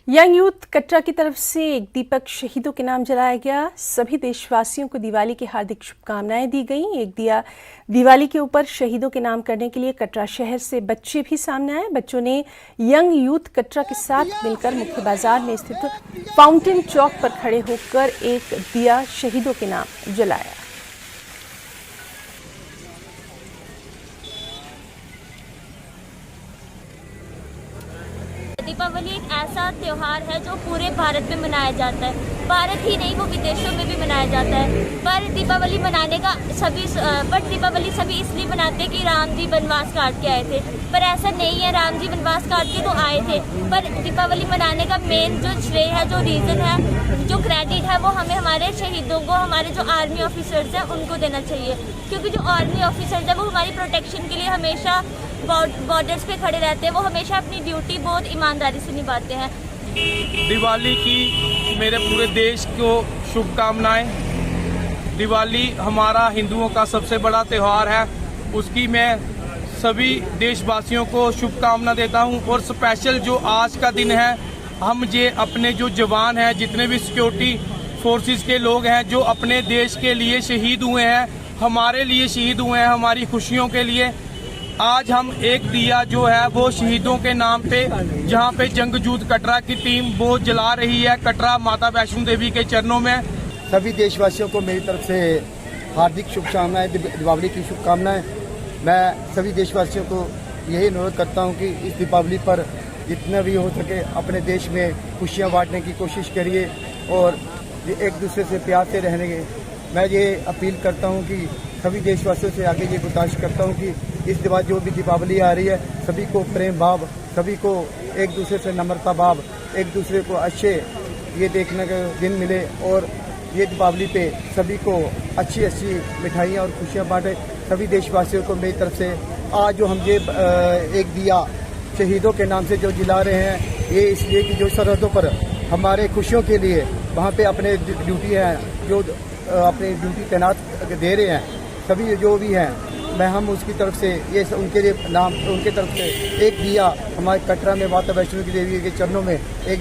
Young youth Katra की तरफ से एक दीपक शहीदों के नाम जलाया गया। सभी देशवासियों को दिवाली की हार्दिक शुभकामनाएं दी गईं। एक दिया दिवाली के ऊपर शहीदों के नाम करने के लिए कटरा शहर से बच्चे भी सामने आए। बच्चों ने यंग यूथ कटरा के साथ मिलकर मुख्य बाजार में स्थित फाउंटेन चौक पर खड़े होकर एक दिया शहीदों के नाम जलाया। दीपावली एक ऐसा त्योहार है जो पूरे भारत में मनाया जाता है। भारत ही नहीं, वो विदेशों में भी मनाया जाता है। पर दीपावली मनाने का दीपावली सभी इसलिए मनाते हैं कि राम जी वनवास काट के आए थे। पर ऐसा नहीं है, राम जी वनवास काट के तो आए थे, पर दीपावली मनाने का मेन जो श्रेय है, जो रीज़न है, जो क्रेडिट है, वो हमें हमारे शहीदों को, हमारे जो आर्मी ऑफिसर्स हैं उनको देना चाहिए। क्योंकि जो आर्मी ऑफिसर्स हैं वो हमारी प्रोटेक्शन के लिए हमेशा बॉर्डर्स पे खड़े रहते हैं। वो हमेशा अपनी ड्यूटी बहुत ईमानदारी से निभाते हैं। दिवाली की मेरे पूरे देश को शुभकामनाएं। दिवाली हमारा हिंदुओं का सबसे बड़ा त्यौहार है, उसकी मैं सभी देशवासियों को शुभकामना देता हूं। और स्पेशल जो आज का दिन है, हम ये अपने जो जवान हैं, जितने भी सिक्योरिटी फोर्सेस के लोग हैं जो अपने देश के लिए शहीद हुए हैं, हमारे लिए शहीद हुए हैं, हमारी खुशियों के लिए, आज हम एक दिया जो है वो शहीदों के नाम पे, जहां पे जंग यूथ कटरा की टीम वो जला रही है कटरा माता वैष्णो देवी के चरणों में। सभी देशवासियों को मेरी तरफ से हार्दिक शुभकामनाएं, दीपावली की शुभकामनाएं। मैं सभी देशवासियों को यही अनुरोध करता हूं कि इस दीपावली पर जितना भी हो सके अपने देश में खुशियां बांटने की कोशिश करिए और एक दूसरे से प्यार से रहने के। मैं ये अपील करता हूं कि सभी देशवासियों से आगे ये गुजारिश करता हूं कि इस बार जो भी दीपावली आ रही है, सभी को प्रेम भाव, सभी को एक दूसरे से नम्रता भाव, एक दूसरे को अच्छे ये देखने का दिन मिले और ये दीपावली पे सभी को अच्छी अच्छी मिठाइयाँ और खुशियाँ बांटे। सभी देशवासियों को मेरी तरफ से आज जो हम ये एक दिया शहीदों के नाम से जो जला रहे हैं, ये इसलिए कि जो सरहदों पर हमारे खुशियों के लिए वहाँ पे अपने ड्यूटी है, जो अपनी ड्यूटी तैनात दे रहे हैं, सभी जो भी हैं, मैं हम उसकी तरफ से ये उनके तरफ से एक दिया हमारे कटरा में माता वैष्णो देवी के चरणों में एक